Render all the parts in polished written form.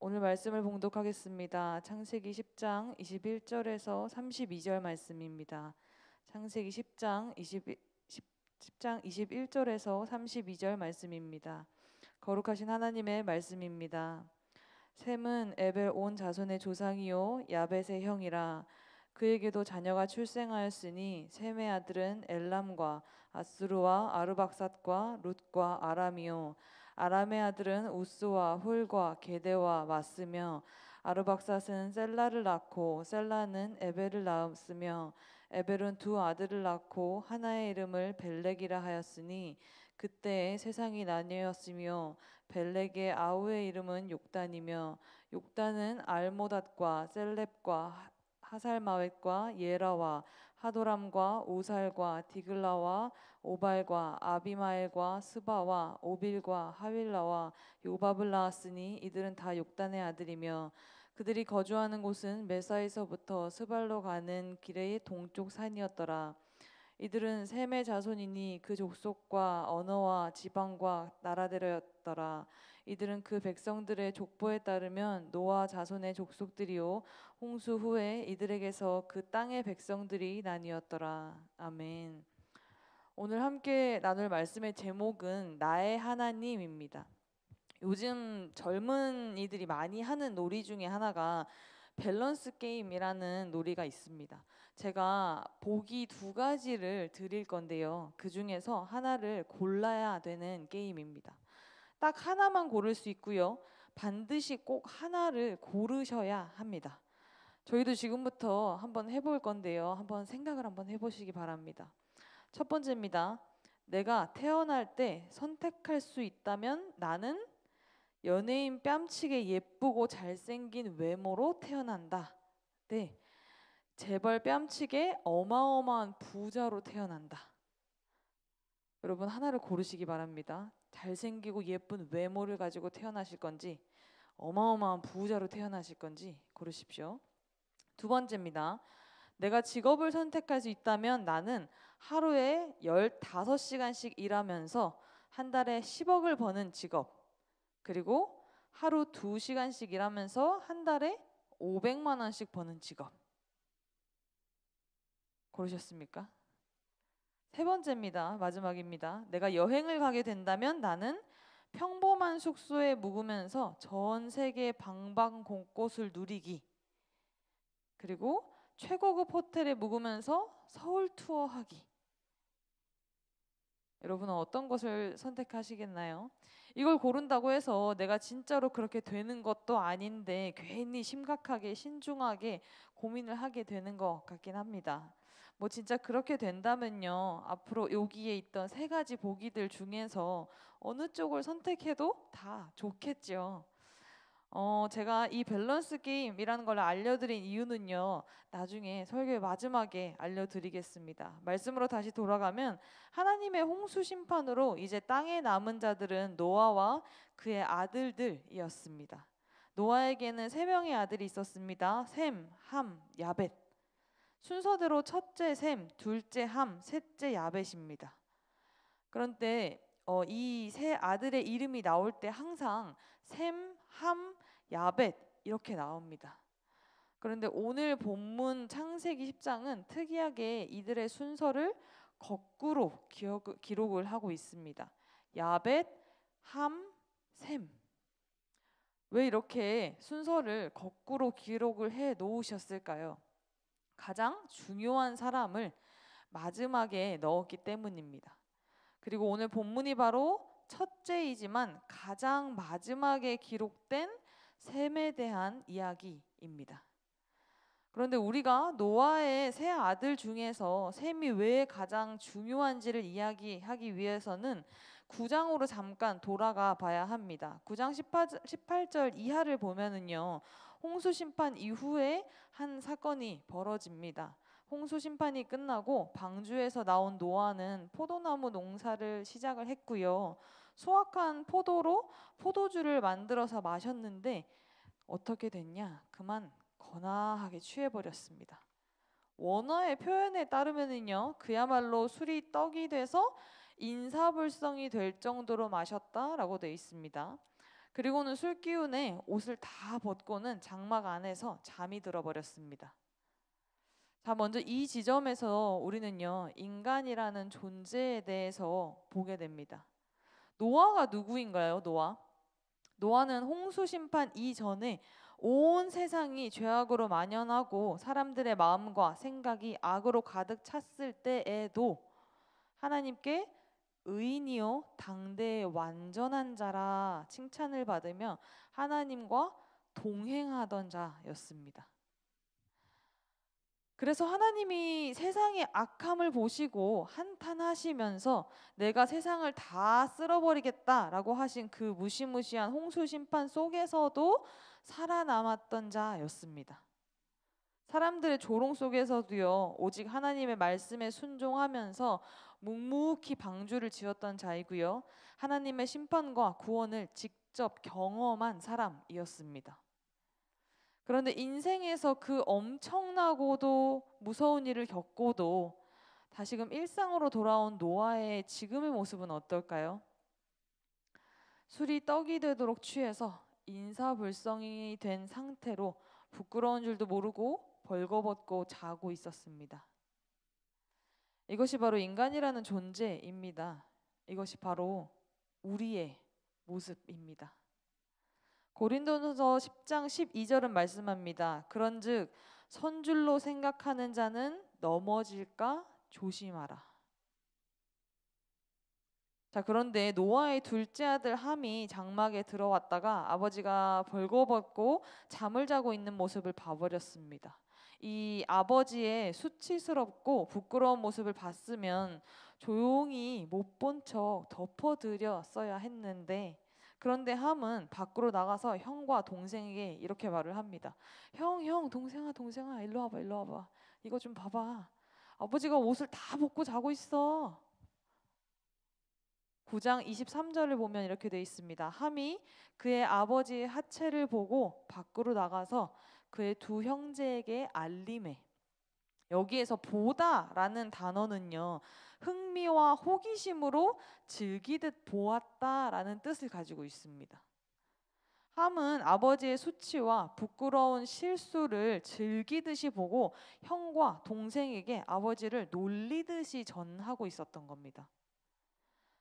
오늘 말씀을 봉독하겠습니다. 창세기 10장 21절에서 32절 말씀입니다. 창세기 10장 21절에서 32절 말씀입니다. 거룩하신 하나님의 말씀입니다. 셈은 에벨 온 자손의 조상이요 야벳의 형이라. 그에게도 자녀가 출생하였으니 셈의 아들은 엘람과 아스루와 아르박삿과 룻과 아람이요 아람의 아들은 우스와 훌과 게데와 마스며 아르박삿은 셀라를 낳고 셀라는 에벨을 낳았으며 에벨은 두 아들을 낳고 하나의 이름을 벨렉이라 하였으니 그때에 세상이 나뉘었으며 벨렉의 아우의 이름은 욕단이며 욕단은 알모닷과 셀렙과 하살마웻과 예라와 하도람과 오살과 디글라와 오발과 아비마엘과 스바와 오빌과 하윌라와 요밥을 낳았으니 이들은 다 욕단의 아들이며 그들이 거주하는 곳은 메사에서부터 스발로 가는 길의 동쪽 산이었더라. 이들은 셈의 자손이니 그 족속과 언어와 지방과 나라대로였더라. 이들은 그 백성들의 족보에 따르면 노아 자손의 족속들이요 홍수 후에 이들에게서 그 땅의 백성들이 나뉘었더라. 아멘. 오늘 함께 나눌 말씀의 제목은 나의 하나님입니다. 요즘 젊은이들이 많이 하는 놀이 중에 하나가 밸런스 게임이라는 놀이가 있습니다. 제가 보기 두 가지를 드릴 건데요. 그 중에서 하나를 골라야 되는 게임입니다. 딱 하나만 고를 수 있고요. 반드시 꼭 하나를 고르셔야 합니다. 저희도 지금부터 한번 해볼 건데요. 한번 생각을 한번 해보시기 바랍니다. 첫 번째입니다. 내가 태어날 때 선택할 수 있다면 나는 연예인 뺨치게 예쁘고 잘생긴 외모로 태어난다. 네, 재벌 뺨치게 어마어마한 부자로 태어난다. 여러분 하나를 고르시기 바랍니다. 잘생기고 예쁜 외모를 가지고 태어나실 건지 어마어마한 부자로 태어나실 건지 고르십시오. 두 번째입니다. 내가 직업을 선택할 수 있다면 나는 하루에 15시간씩 일하면서 한 달에 10억을 버는 직업, 그리고 하루 2시간씩 일하면서 한 달에 500만 원씩 버는 직업. 고르셨습니까? 세 번째입니다. 마지막입니다. 내가 여행을 가게 된다면 나는 평범한 숙소에 묵으면서 전 세계 방방곳곳을 누리기, 그리고 최고급 호텔에 묵으면서 서울 투어하기. 여러분은 어떤 것을 선택하시겠나요? 이걸 고른다고 해서 내가 진짜로 그렇게 되는 것도 아닌데 괜히 심각하게 신중하게 고민을 하게 되는 것 같긴 합니다. 뭐 진짜 그렇게 된다면요, 앞으로 여기에 있던 세 가지 보기들 중에서 어느 쪽을 선택해도 다 좋겠죠. 제가 이 밸런스 게임이라는 걸 알려드린 이유는요, 나중에 설교의 마지막에 알려드리겠습니다. 말씀으로 다시 돌아가면 하나님의 홍수 심판으로 이제 땅에 남은 자들은 노아와 그의 아들들이었습니다. 노아에게는 세 명의 아들이 있었습니다. 셈, 함, 야벳. 순서대로 첫째 셈, 둘째 함, 셋째 야벳입니다. 그런데 이 세 아들의 이름이 나올 때 항상 셈, 함, 야벳 이렇게 나옵니다. 그런데 오늘 본문 창세기 10장은 특이하게 이들의 순서를 거꾸로 기록을 하고 있습니다. 야벳, 함, 셈. 왜 이렇게 순서를 거꾸로 기록을 해 놓으셨을까요? 가장 중요한 사람을 마지막에 넣었기 때문입니다. 그리고 오늘 본문이 바로 첫째이지만 가장 마지막에 기록된 셈에 대한 이야기입니다. 그런데 우리가 노아의 세 아들 중에서 셈이 왜 가장 중요한지를 이야기하기 위해서는 9장으로 잠깐 돌아가 봐야 합니다. 9장 18절 이하를 보면은요, 홍수 심판 이후에 한 사건이 벌어집니다. 홍수 심판이 끝나고 방주에서 나온 노아는 포도나무 농사를 시작을 했고요. 수확한 포도로 포도주를 만들어서 마셨는데 어떻게 됐냐? 그만 거나하게 취해버렸습니다. 원어의 표현에 따르면은요, 그야말로 술이 떡이 돼서 인사불성이 될 정도로 마셨다라고 되어 있습니다. 그리고는 술 기운에 옷을 다 벗고는 장막 안에서 잠이 들어버렸습니다. 자, 먼저 이 지점에서 우리는요, 인간이라는 존재에 대해서 보게 됩니다. 노아가 누구인가요? 노아는 홍수 심판 이전에 온 세상이 죄악으로 만연하고 사람들의 마음과 생각이 악으로 가득 찼을 때에도 하나님께 의인이요 당대의 완전한 자라 칭찬을 받으며 하나님과 동행하던 자였습니다. 그래서 하나님이 세상의 악함을 보시고 한탄하시면서 내가 세상을 다 쓸어버리겠다라고 하신 그 무시무시한 홍수 심판 속에서도 살아남았던 자였습니다. 사람들의 조롱 속에서도요, 오직 하나님의 말씀에 순종하면서 묵묵히 방주를 지었던 자이고요, 하나님의 심판과 구원을 직접 경험한 사람이었습니다. 그런데 인생에서 그 엄청나고도 무서운 일을 겪고도 다시금 일상으로 돌아온 노아의 지금의 모습은 어떨까요? 술이 떡이 되도록 취해서 인사불성이 된 상태로 부끄러운 줄도 모르고 벌거벗고 자고 있었습니다. 이것이 바로 인간이라는 존재입니다. 이것이 바로 우리의 모습입니다. 고린도전서 10장 12절은 말씀합니다. 그런즉 선줄로 생각하는 자는 넘어질까 조심하라. 자, 그런데 노아의 둘째 아들 함이 장막에 들어왔다가 아버지가 벌거벗고 잠을 자고 있는 모습을 봐버렸습니다. 이 아버지의 수치스럽고 부끄러운 모습을 봤으면 조용히 못 본 척 덮어드렸어야 했는데, 그런데 함은 밖으로 나가서 형과 동생에게 이렇게 말을 합니다. 형, 동생아, 일로 와봐. 이거 좀 봐봐. 아버지가 옷을 다 벗고 자고 있어. 9장 23절을 보면 이렇게 되어 있습니다. 함이 그의 아버지의 하체를 보고 밖으로 나가서 그의 두 형제에게 알림해. 여기에서 보다라는 단어는요, 흥미와 호기심으로 즐기듯 보았다라는 뜻을 가지고 있습니다. 함은 아버지의 수치와 부끄러운 실수를 즐기듯이 보고 형과 동생에게 아버지를 놀리듯이 전하고 있었던 겁니다.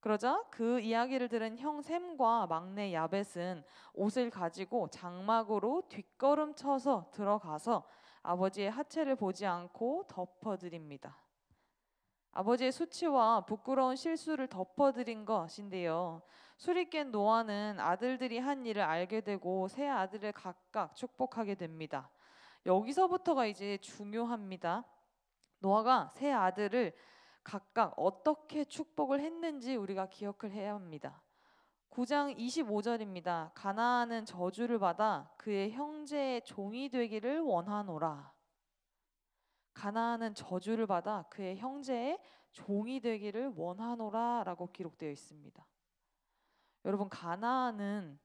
그러자 그 이야기를 들은 형 셈과 막내 야벳은 옷을 가지고 장막으로 뒷걸음쳐서 들어가서 아버지의 하체를 보지 않고 덮어드립니다. 아버지의 수치와 부끄러운 실수를 덮어드린 것인데요. 술이 깬 노아는 아들들이 한 일을 알게 되고 세 아들을 각각 축복하게 됩니다. 여기서부터가 이제 중요합니다. 노아가 세 아들을 각각 어떻게 축복을 했는지 우리가 기억을 해야 합니다. 9장 25절입니다. 가나안은 저주를 받아 그의 형제의 종이 되기를 원하노라. 가나안은 저주를 받아 그의 형제의 종이 되기를 원하노라 라고 기록되어 있습니다. 여러분, 가나안은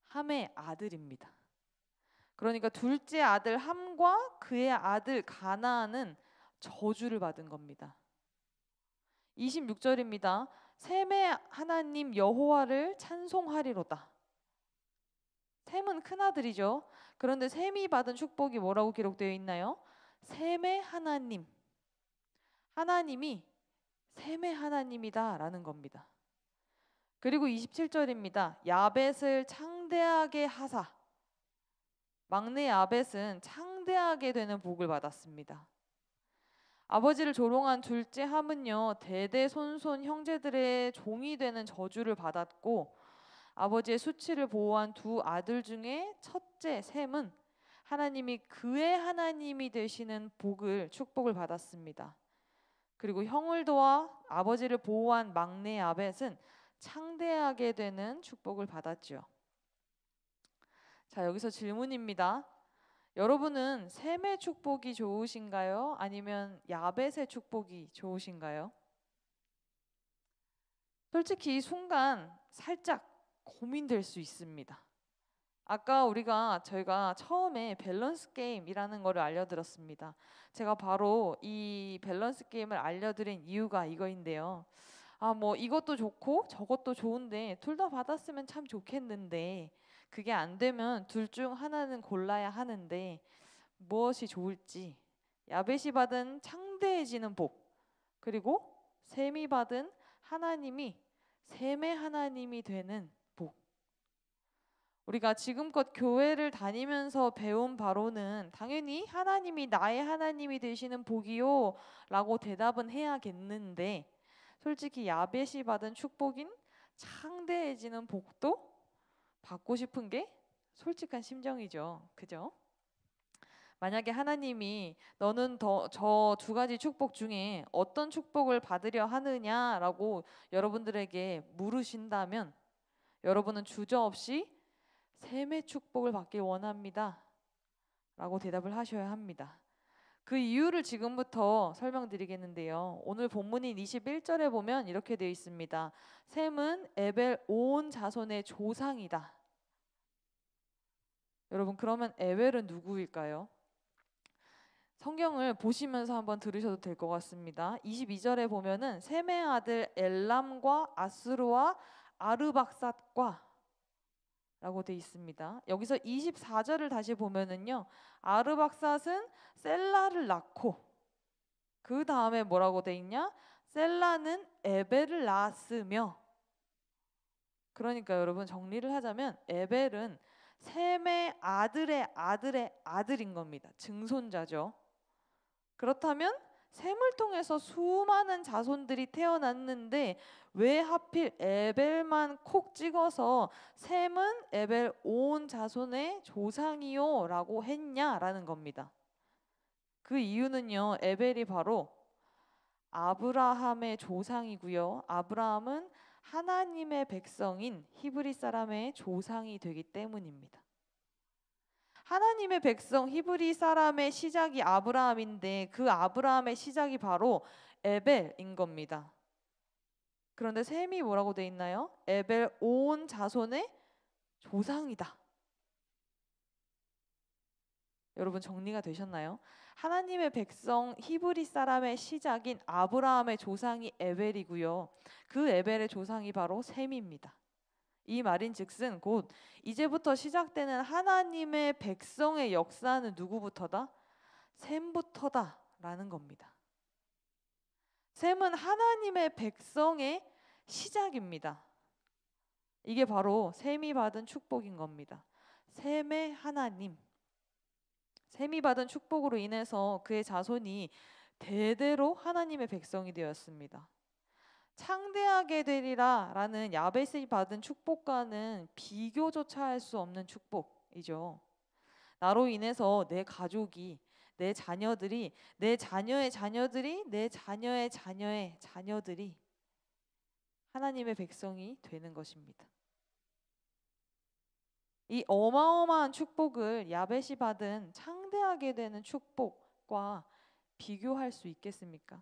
함의 아들입니다. 그러니까 둘째 아들 함과 그의 아들 가나안은 저주를 받은 겁니다. 26절입니다. 셈의 하나님 여호와를 찬송하리로다. 셈은 큰아들이죠. 그런데 셈이 받은 축복이 뭐라고 기록되어 있나요? 셈의 하나님, 하나님이 셈의 하나님이다 라는 겁니다. 그리고 27절입니다. 야벳을 창대하게 하사. 막내 야벳은 창대하게 되는 복을 받았습니다. 아버지를 조롱한 둘째 함은요, 대대손손 형제들의 종이 되는 저주를 받았고, 아버지의 수치를 보호한 두 아들 중에 첫째 셈은 하나님이 그의 하나님이 되시는 축복을 받았습니다. 그리고 형을 도와 아버지를 보호한 막내 야벳은 창대하게 되는 축복을 받았죠. 자, 여기서 질문입니다. 여러분은 셈의 축복이 좋으신가요? 아니면 야벳의 축복이 좋으신가요? 솔직히 이 순간 살짝 고민될 수 있습니다. 아까 저희가 처음에 밸런스 게임이라는 거를 알려드렸습니다. 제가 바로 이 밸런스 게임을 알려드린 이유가 이거인데요. 아, 뭐 이것도 좋고 저것도 좋은데 둘 다 받았으면 참 좋겠는데 그게 안 되면 둘 중 하나는 골라야 하는데 무엇이 좋을지. 야벳이 받은 창대해지는 복, 그리고 셈이 받은 하나님이 셈의 하나님이 되는 복. 우리가 지금껏 교회를 다니면서 배운 바로는 당연히 하나님이 나의 하나님이 되시는 복이요 라고 대답은 해야겠는데, 솔직히 야벳이 받은 축복인 창대해지는 복도 받고 싶은 게 솔직한 심정이죠. 그죠? 만약에 하나님이 너는 저 두 가지 축복 중에 어떤 축복을 받으려 하느냐라고 여러분들에게 물으신다면 여러분은 주저없이 셈의 축복을 받길 원합니다 라고 대답을 하셔야 합니다. 그 이유를 지금부터 설명드리겠는데요. 오늘 본문인 21절에 보면 이렇게 되어 있습니다. 셈은 에벨 온 자손의 조상이다. 여러분, 그러면 에벨은 누구일까요? 성경을 보시면서 한번 들으셔도 될 것 같습니다. 22절에 보면은 셈의 아들 엘람과 아스루와 아르박삿과 라고 돼 있습니다. 여기서 24절을 다시 보면은요, 아르박삿은 셀라를 낳고 그 다음에 뭐라고 돼 있냐? 셀라는 에벨을 낳았으며. 그러니까 여러분, 정리를 하자면 에벨은 셈의 아들의 아들의 아들인 겁니다. 증손자죠. 그렇다면 셈을 통해서 수많은 자손들이 태어났는데 왜 하필 에벨만 콕 찍어서 셈은 에벨 온 자손의 조상이요 라고 했냐라는 겁니다. 그 이유는요, 에벨이 바로 아브라함의 조상이고요. 아브라함은 하나님의 백성인 히브리 사람의 조상이 되기 때문입니다. 하나님의 백성 히브리 사람의 시작이 아브라함인데 그 아브라함의 시작이 바로 에벨인 겁니다. 그런데 셈이 뭐라고 돼 있나요? 에벨 온 자손의 조상이다. 여러분, 정리가 되셨나요? 하나님의 백성 히브리 사람의 시작인 아브라함의 조상이 에벨이고요. 그 에벨의 조상이 바로 셈입니다. 이 말인즉슨 곧 이제부터 시작되는 하나님의 백성의 역사는 누구부터다? 셈부터다라는 겁니다. 셈은 하나님의 백성의 시작입니다. 이게 바로 셈이 받은 축복인 겁니다. 셈의 하나님. 셈이 받은 축복으로 인해서 그의 자손이 대대로 하나님의 백성이 되었습니다. 창대하게 되리라 라는 야벳이 받은 축복과는 비교조차 할 수 없는 축복이죠. 나로 인해서 내 가족이, 내 자녀들이, 내 자녀의 자녀들이, 내 자녀의 자녀의 자녀들이 하나님의 백성이 되는 것입니다. 이 어마어마한 축복을 야벳이 받은 창대하게 되는 축복과 비교할 수 있겠습니까?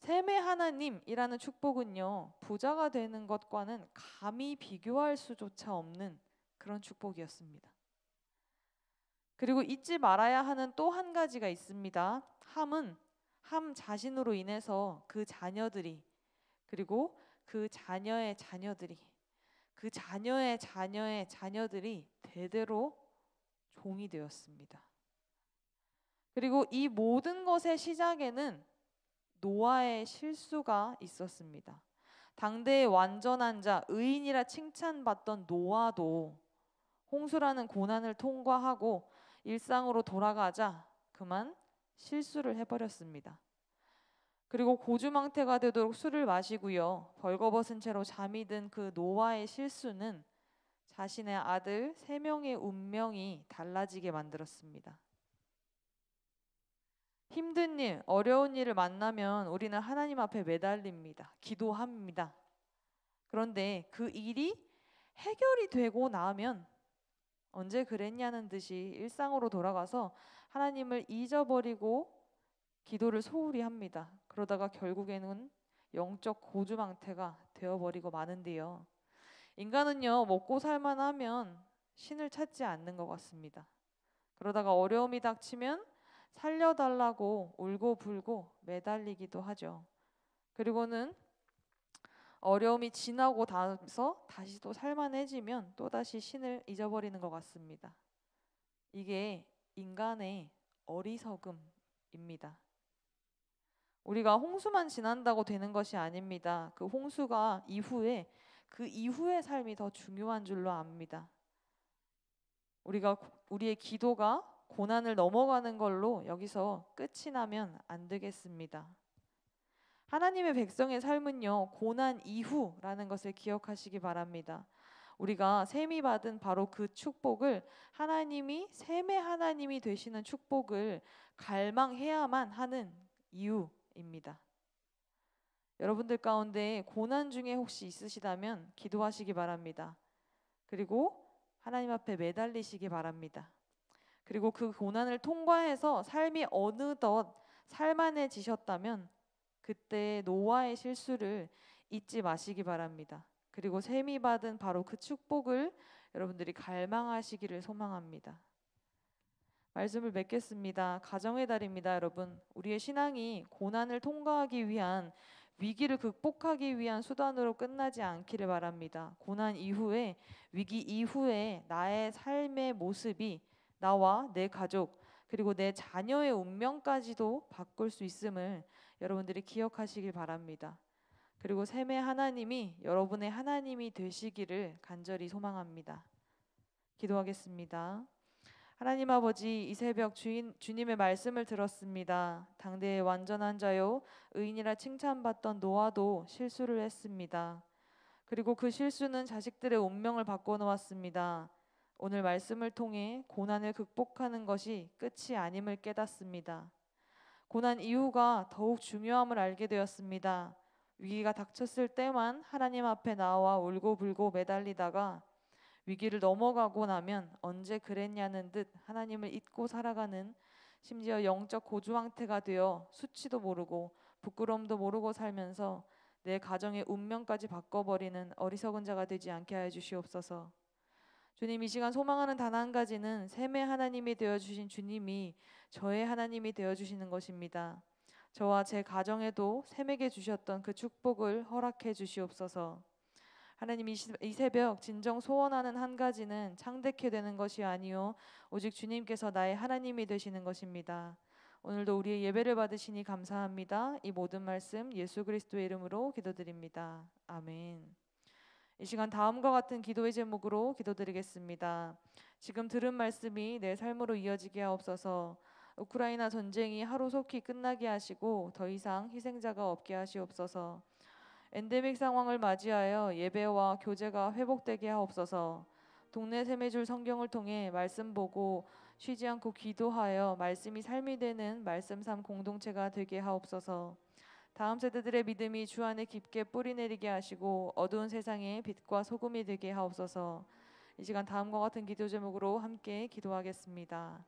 셈의 하나님이라는 축복은요, 부자가 되는 것과는 감히 비교할 수조차 없는 그런 축복이었습니다. 그리고 잊지 말아야 하는 또 한 가지가 있습니다. 함 자신으로 인해서 그 자녀들이, 그리고 그 자녀의 자녀들이, 그 자녀의 자녀의 자녀들이 대대로 종이 되었습니다. 그리고 이 모든 것의 시작에는 노아의 실수가 있었습니다. 당대의 완전한 자, 의인이라 칭찬받던 노아도 홍수라는 고난을 통과하고 일상으로 돌아가자 그만 실수를 해버렸습니다. 그리고 고주망태가 되도록 술을 마시고요, 벌거벗은 채로 잠이 든 그 노아의 실수는 자신의 아들 3명의 운명이 달라지게 만들었습니다. 힘든 일, 어려운 일을 만나면 우리는 하나님 앞에 매달립니다. 기도합니다. 그런데 그 일이 해결이 되고 나면 언제 그랬냐는 듯이 일상으로 돌아가서 하나님을 잊어버리고 기도를 소홀히 합니다. 그러다가 결국에는 영적 고주망태가 되어버리고 마는데요. 인간은요, 먹고 살만하면 신을 찾지 않는 것 같습니다. 그러다가 어려움이 닥치면 살려달라고 울고 불고 매달리기도 하죠. 그리고는 어려움이 지나고 나서 다시 또 살만해지면 또다시 신을 잊어버리는 것 같습니다. 이게 인간의 어리석음입니다. 우리가 홍수만 지난다고 되는 것이 아닙니다. 그 홍수가 이후에 그 이후의 삶이 더 중요한 줄로 압니다. 우리의 기도가 고난을 넘어가는 걸로 여기서 끝이 나면 안 되겠습니다. 하나님의 백성의 삶은요, 고난 이후라는 것을 기억하시기 바랍니다. 우리가 셈이 받은 바로 그 축복을 하나님이 셈의 하나님이 되시는 축복을 갈망해야만 하는 이유입니다. 여러분들 가운데 고난 중에 혹시 있으시다면 기도하시기 바랍니다. 그리고 하나님 앞에 매달리시기 바랍니다. 그리고 그 고난을 통과해서 삶이 어느덧 살만해지셨다면 그때 노아의 실수를 잊지 마시기 바랍니다. 그리고 셈이 받은 바로 그 축복을 여러분들이 갈망하시기를 소망합니다. 말씀을 맺겠습니다. 가정의 달입니다, 여러분. 우리의 신앙이 고난을 통과하기 위한 위기를 극복하기 위한 수단으로 끝나지 않기를 바랍니다. 고난 이후에 위기 이후에 나의 삶의 모습이 나와 내 가족 그리고 내 자녀의 운명까지도 바꿀 수 있음을 여러분들이 기억하시길 바랍니다. 그리고 셈의 하나님이 여러분의 하나님이 되시기를 간절히 소망합니다. 기도하겠습니다. 하나님 아버지, 이 새벽 주님의 말씀을 들었습니다. 당대의 완전한 자요 의인이라 칭찬받던 노아도 실수를 했습니다. 그리고 그 실수는 자식들의 운명을 바꿔놓았습니다. 오늘 말씀을 통해 고난을 극복하는 것이 끝이 아님을 깨닫습니다. 고난 이후가 더욱 중요함을 알게 되었습니다. 위기가 닥쳤을 때만 하나님 앞에 나와 울고불고 매달리다가 위기를 넘어가고 나면 언제 그랬냐는 듯 하나님을 잊고 살아가는, 심지어 영적 고주황태가 되어 수치도 모르고 부끄러움도 모르고 살면서 내 가정의 운명까지 바꿔버리는 어리석은 자가 되지 않게 하여 주시옵소서. 주님, 이 시간 소망하는 단 한 가지는 셈의 하나님이 되어주신 주님이 저의 하나님이 되어주시는 것입니다. 저와 제 가정에도 셈에게 주셨던 그 축복을 허락해 주시옵소서. 하나님, 이 새벽 진정 소원하는 한 가지는 창대케 되는 것이 아니요 오직 주님께서 나의 하나님이 되시는 것입니다. 오늘도 우리의 예배를 받으시니 감사합니다. 이 모든 말씀 예수 그리스도의 이름으로 기도드립니다. 아멘. 이 시간 다음과 같은 기도의 제목으로 기도드리겠습니다. 지금 들은 말씀이 내 삶으로 이어지게 하옵소서. 우크라이나 전쟁이 하루속히 끝나게 하시고 더 이상 희생자가 없게 하시옵소서. 엔데믹 상황을 맞이하여 예배와 교제가 회복되게 하옵소서. 동네 세매줄 성경을 통해 말씀 보고 쉬지 않고 기도하여 말씀이 삶이 되는 말씀 삶 공동체가 되게 하옵소서. 다음 세대들의 믿음이 주 안에 깊게 뿌리내리게 하시고 어두운 세상에 빛과 소금이 되게 하옵소서. 이 시간 다음과 같은 기도 제목으로 함께 기도하겠습니다.